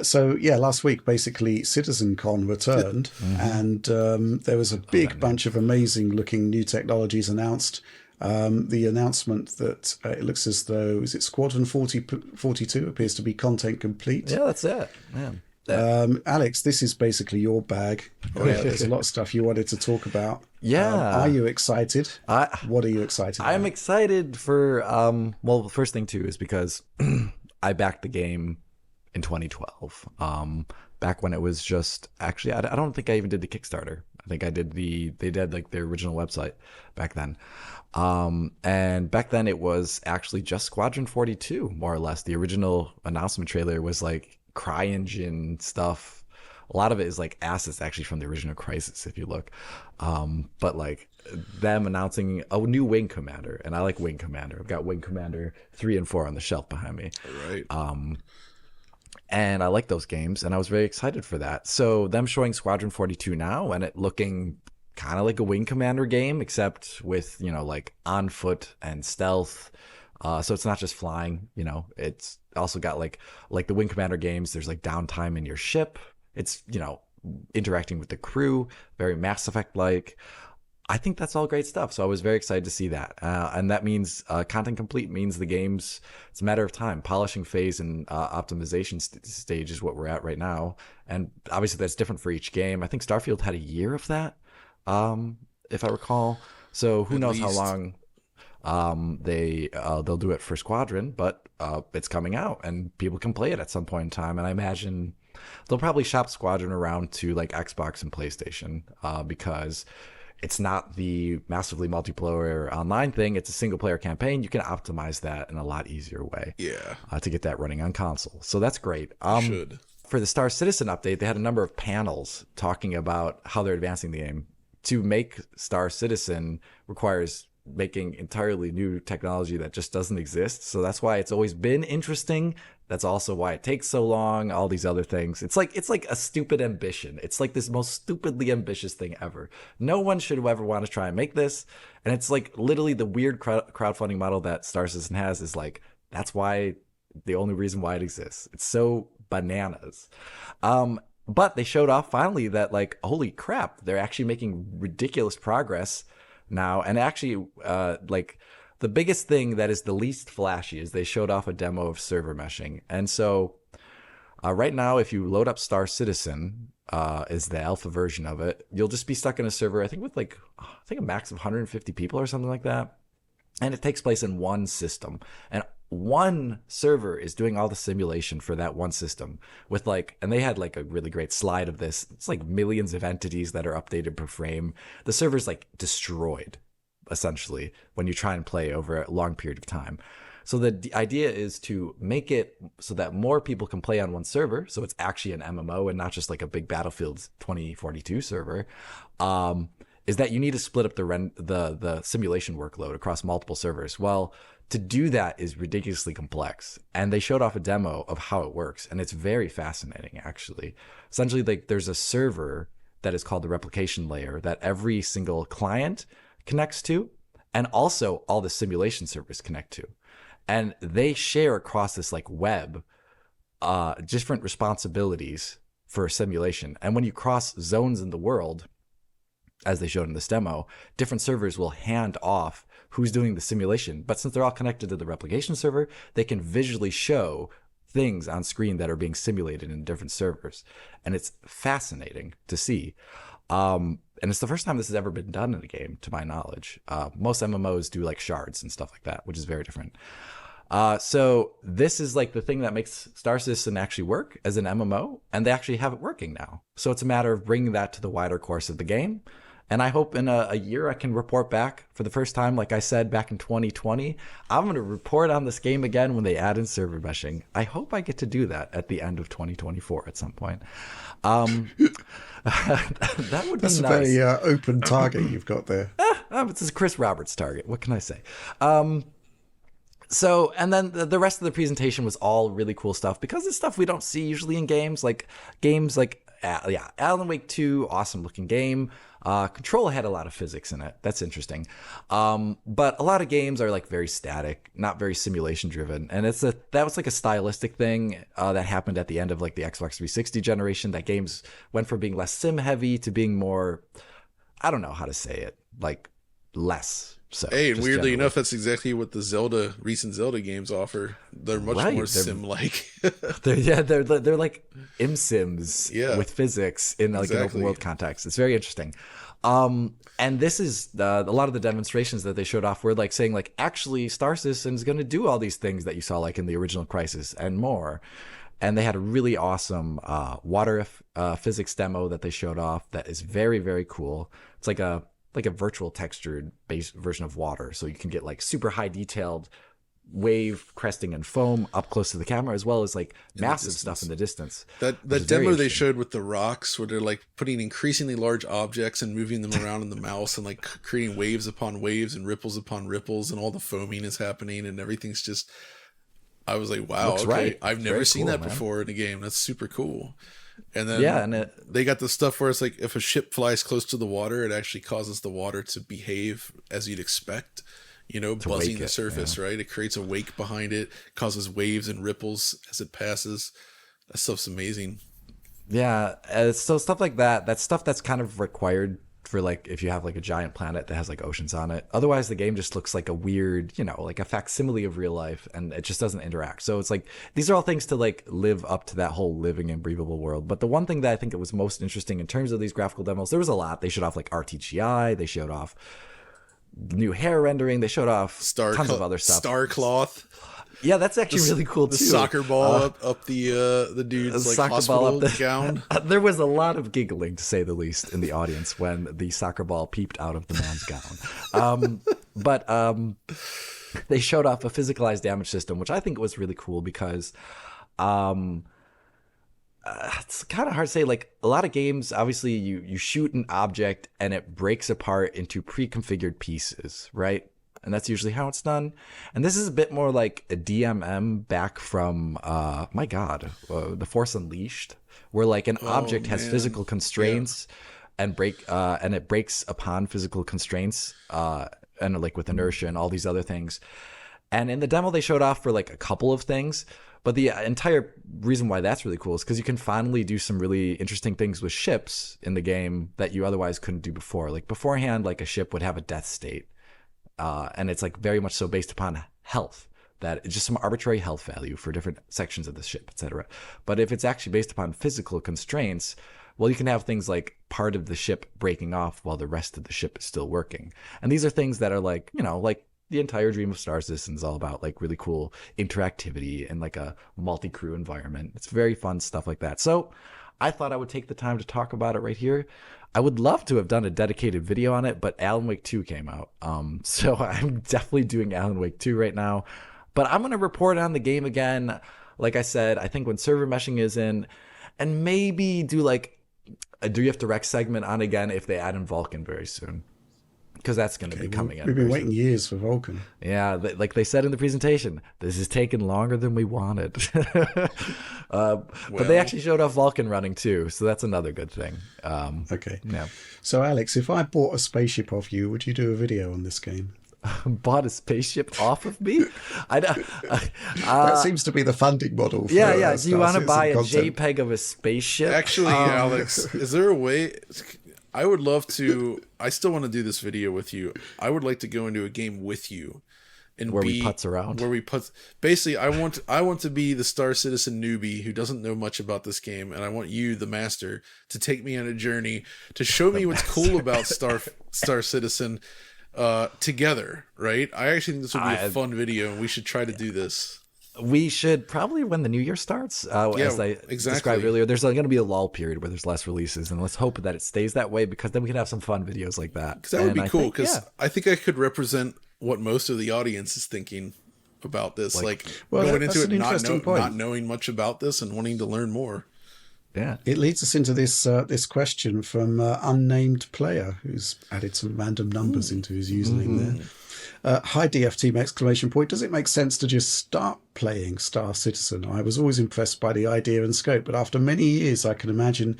So yeah, last week basically CitizenCon returned, and there was a big bunch of amazing looking new technologies announced. The announcement that it looks as though is it Squadron 42 appears to be content complete. Yeah, that's it. Man. Alex, this is basically your bag. There's a lot of stuff you wanted to talk about. Are Yeah. you excited? I What are you excited I'm about? excited for well, the first thing too is because I backed the game in 2012. Back when it was just actually I don't think I even did the Kickstarter. I think I did they did like their original website back then. And back then it was actually just Squadron 42 more or less. The original announcement trailer was like CryEngine stuff. A lot of it is like assets actually from the original Crisis if you look. But like them announcing a new Wing Commander, and I like Wing Commander. I've got Wing Commander 3 and 4 on the shelf behind me. Right. And I like those games, and I was very excited for that. So them showing Squadron 42 now, and it looking kind of like a Wing Commander game, except with, you know, like on foot and stealth. So it's not just flying, you know, it's also got like the Wing Commander games. There's like downtime in your ship. It's, you know, interacting with the crew, very Mass Effect like. I think that's all great stuff. So I was very excited to see that. And that means content complete means the game's, it's a matter of time. Polishing phase and optimization stage is what we're at right now. And obviously that's different for each game. I think Starfield had a year of that, if I recall. So who At knows how least. long they'll do it for Squadron, but it's coming out and people can play it at some point in time. And I imagine they'll probably shop Squadron around to like Xbox and PlayStation because it's not the massively multiplayer online thing. It's a single player campaign. You can optimize that in a lot easier way Yeah. to get that running on console. So that's great. Should. For the Star Citizen update, they had a number of panels talking about how they're advancing the game. To make Star Citizen requires making entirely new technology that just doesn't exist. So that's why it's always been interesting. That's also why it takes so long, all these other things. It's like a stupid ambition. It's like this most stupidly ambitious thing ever. No one should ever want to try and make this. And it's like literally the weird crowdfunding model that Star Citizen has is like, that's why the only reason why it exists. It's so bananas. But they showed off finally that like, holy crap, they're actually making ridiculous progress now. And actually, like the biggest thing that is the least flashy is they showed off a demo of server meshing. And so right now, if you load up Star Citizen, is the alpha version of it, you'll just be stuck in a server, I think with like, I think a max of 150 people or something like that. And it takes place in one system. And one server is doing all the simulation for that one system with like, and they had like a really great slide of this. It's like millions of entities that are updated per frame. The server's like destroyed essentially when you try and play over a long period of time. So the idea is to make it so that more people can play on one server. So it's actually an MMO and not just like a big Battlefield 2042 server. Is that you need to split up the simulation workload across multiple servers. Well, to do that is ridiculously complex. And they showed off a demo of how it works. And it's very fascinating, actually. Essentially, like there's a server that is called the replication layer that every single client connects to. And also all the simulation servers connect to. And they share across this like web different responsibilities for simulation. And when you cross zones in the world, as they showed in this demo, different servers will hand off who's doing the simulation. But since they're all connected to the replication server, they can visually show things on screen that are being simulated in different servers. And it's fascinating to see. And it's the first time this has ever been done in a game, to my knowledge. Most MMOs do like shards and stuff like that, which is very different. So this is like the thing that makes Star Citizen actually work as an MMO, and they actually have it working now. So it's a matter of bringing that to the wider course of the game. And I hope in a year I can report back for the first time, like I said, back in 2020. I'm going to report on this game again when they add in server meshing. I hope I get to do that at the end of 2024 at some point. That would be That's nice. a very open target you've got there. It's a Chris Roberts target. What can I say? So, and then the rest of the presentation was all really cool stuff because it's stuff we don't see usually in games like yeah, Alan Wake 2, awesome looking game. Control had a lot of physics in it. That's interesting. But a lot of games are like very static, not very simulation driven. And that was like a stylistic thing that happened at the end of like the Xbox 360 generation, that games went from being less sim heavy to being more, I don't know how to say it, like less. So, hey, and weirdly generally enough, that's exactly what the recent Zelda games offer. They're much more sim-like. they're like im-sims with physics in like an open world context. It's very interesting. And this is a lot of the demonstrations that they showed off were like saying like, actually Star Citizen is going to do all these things that you saw like in the original Crisis and more. And they had a really awesome water physics demo that they showed off that is very, very cool. It's like a virtual textured based version of water. So you can get like super high detailed wave cresting and foam up close to the camera, as well as like massive stuff in the distance. That demo they showed with the rocks, where they're like putting increasingly large objects and moving them around in the mouse and like creating waves upon waves and ripples upon ripples, and all the foaming is happening and everything's just, I was like, wow, okay. Right. I've never seen that before in a game. That's super cool. And then they got the stuff where it's like if a ship flies close to the water, it actually causes the water to behave as you'd expect, buzzing the surface, right? It creates a wake behind it, causes waves and ripples as it passes. That stuff's amazing. Yeah, so stuff like that's stuff that's kind of required for like if you have like a giant planet that has like oceans on it. Otherwise the game just looks like a weird, like a facsimile of real life, and it just doesn't interact. So it's like these are all things to like live up to that whole living and breathable world. But the one thing that I think it was most interesting in terms of these graphical demos, there was a lot. They showed off like RTGI, they showed off new hair rendering, they showed off tons of other stuff. Star cloth. Yeah, that's actually really cool too. The soccer ball up the dude's like hospital gown. There was a lot of giggling, to say the least, in the audience when the soccer ball peeped out of the man's gown. But they showed off a physicalized damage system, which I think was really cool because it's kind of hard to say. Like a lot of games, obviously you shoot an object and it breaks apart into pre-configured pieces, right? And that's usually how it's done. And this is a bit more like a DMM back from, The Force Unleashed, where like an object has physical constraints and it breaks upon physical constraints, and like with inertia and all these other things. And in the demo, they showed off for like a couple of things. But the entire reason why that's really cool is because you can finally do some really interesting things with ships in the game that you otherwise couldn't do before. Like beforehand, like a ship would have a death state. And it's like very much so based upon health, that it's just some arbitrary health value for different sections of the ship, etc. But if it's actually based upon physical constraints, well, you can have things like part of the ship breaking off while the rest of the ship is still working. And these are things that are like, like the entire dream of Star Citizen is all about, like really cool interactivity and like a multi-crew environment. It's very fun stuff like that. So I thought I would take the time to talk about it right here. I would love to have done a dedicated video on it, but Alan Wake 2 came out. So I'm definitely doing Alan Wake 2 right now. But I'm going to report on the game again. Like I said, I think when server meshing is in, and maybe do like a Drift Direct segment on again if they add in Vulkan very soon. Because that's going to be coming in. We've been waiting years for Vulkan. Yeah, like they said in the presentation, this is taking longer than we wanted. But they actually showed off Vulkan running too, so that's another good thing. Okay. Yeah. So Alex, if I bought a spaceship off you, would you do a video on this game? Bought a spaceship off of me? That seems to be the funding model. For, yeah. Do you want to buy a JPEG of a spaceship? Actually, Alex, is there a way? I would love to. I still want to do this video with you. I would like to go into a game with you, and we putz around. Basically, I want to be the Star Citizen newbie who doesn't know much about this game, and I want you, the master, to take me on a journey to show me what's cool about Star Citizen together. Right? I actually think this would be a fun video, and we should try to do this. We should probably when the new year starts, as I described earlier, there's going to be a lull period where there's less releases, and let's hope that it stays that way, because then we can have some fun videos like that. Because that would be cool, because I think I could represent what most of the audience is thinking about this, going into it not knowing much about this and wanting to learn more. Yeah, it leads us into this question from unnamed player who's added some random numbers into his username there. Hi DF team exclamation point. Does it make sense to just start playing Star Citizen? I was always impressed by the idea and scope, but after many years I can imagine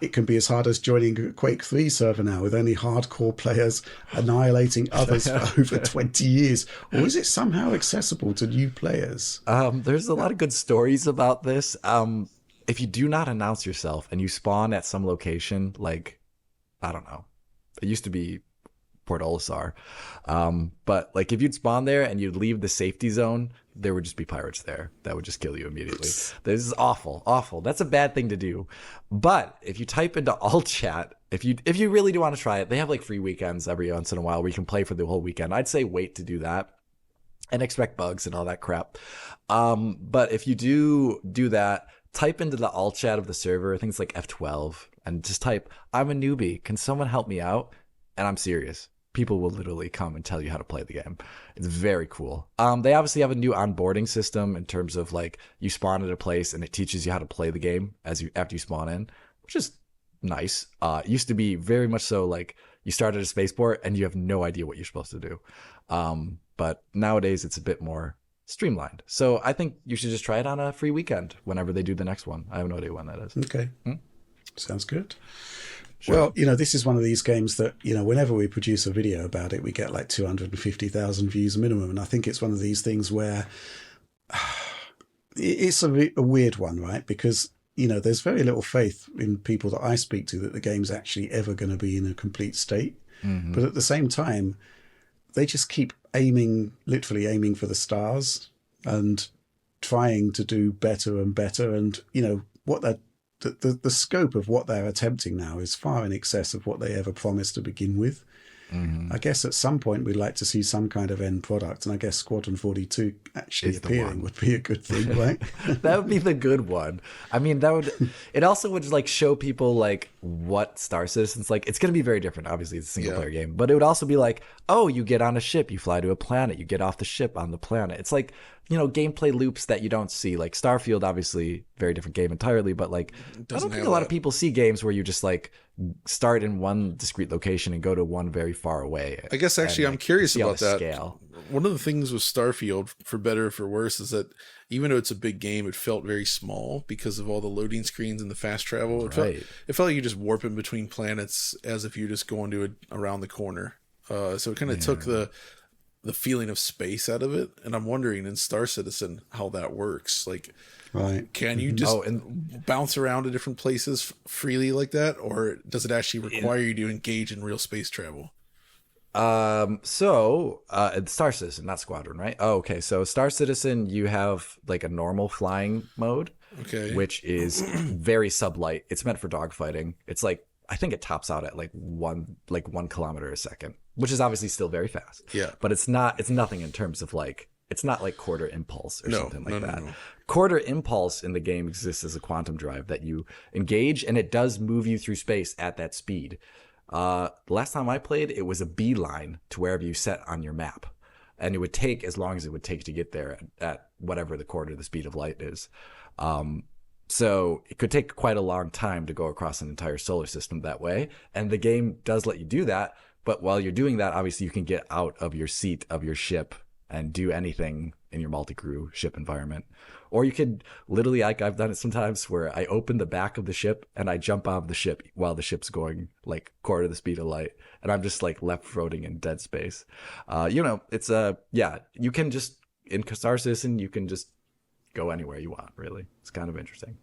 it can be as hard as joining a Quake 3 server now with only hardcore players annihilating others for over 20 years. Or is it somehow accessible to new players? There's a lot of good stories about this. If you do not announce yourself and you spawn at some location, like, I don't know, it used to be Port Olisar. But like if you'd spawn there and you'd leave the safety zone, there would just be pirates there that would just kill you immediately. This is awful. That's a bad thing to do. But if you type into alt chat, if you really do want to try it, they have like free weekends every once in a while where you can play for the whole weekend. I'd say wait to do that and expect bugs and all that crap. But if you do that, type into the alt chat of the server, things like F12, and just type, "I'm a newbie. Can someone help me out?" And I'm serious. People will literally come and tell you how to play the game. It's very cool. They obviously have a new onboarding system in terms of like you spawn at a place and it teaches you how to play the game after you spawn in, which is nice. It used to be very much so like you start at a spaceport and you have no idea what you're supposed to do. But nowadays it's a bit more streamlined. So I think you should just try it on a free weekend whenever they do the next one. I have no idea when that is. Okay. Sounds good. Sure. Well, this is one of these games that, whenever we produce a video about it, we get like 250,000 views minimum. And I think it's one of these things where it's a weird one, right? Because, there's very little faith in people that I speak to that the game's actually ever going to be in a complete state. Mm-hmm. But at the same time, they just keep literally aiming for the stars and trying to do better and better. And, what the scope of what they're attempting now is far in excess of what they ever promised to begin with. Mm-hmm. I guess at some point we'd like to see some kind of end product, and I guess Squadron 42 actually appearing would be a good thing, right? That would be the good one. I mean, it also would like show people like what Star Citizen's like. It's going to be very different. Obviously, it's a single player game, but it would also be like, oh, you get on a ship, you fly to a planet, you get off the ship on the planet. It's like, gameplay loops that you don't see. Like Starfield, obviously, very different game entirely, but like, I don't think a lot of people see games where you just like start in one discrete location and go to one very far away. I guess actually I'm curious about that. Scale. One of the things with Starfield, for better or for worse, is that even though it's a big game, it felt very small because of all the loading screens and the fast travel. It felt like you just warp in between planets as if you're just going to around the corner. So it kind of took the feeling of space out of it. And I'm wondering in Star Citizen how that works. Like, can you just bounce around to different places freely like that? Or does it actually require you to engage in real space travel? Star Citizen, not Squadron, right? Oh, okay. So Star Citizen, you have like a normal flying mode, which is very sublight. It's meant for dogfighting. It's like, I think it tops out at like 1 kilometer a second, which is obviously still very fast. Yeah. But it's nothing in terms of like, it's not like quarter impulse or something like that. No. Quarter impulse in the game exists as a quantum drive that you engage, and it does move you through space at that speed. Last time I played, it was a beeline to wherever you set on your map. And it would take as long as it would take to get there at whatever the quarter the speed of light is. So it could take quite a long time to go across an entire solar system that way. And the game does let you do that. But while you're doing that, obviously you can get out of your seat of your ship and do anything in your multi-crew ship environment. Or you could literally, like I've done it sometimes, where I open the back of the ship and I jump out of the ship while the ship's going like quarter the speed of light. And I'm just like left floating in dead space. It's you can just, in Star Citizen, you can just go anywhere you want, really. It's kind of interesting.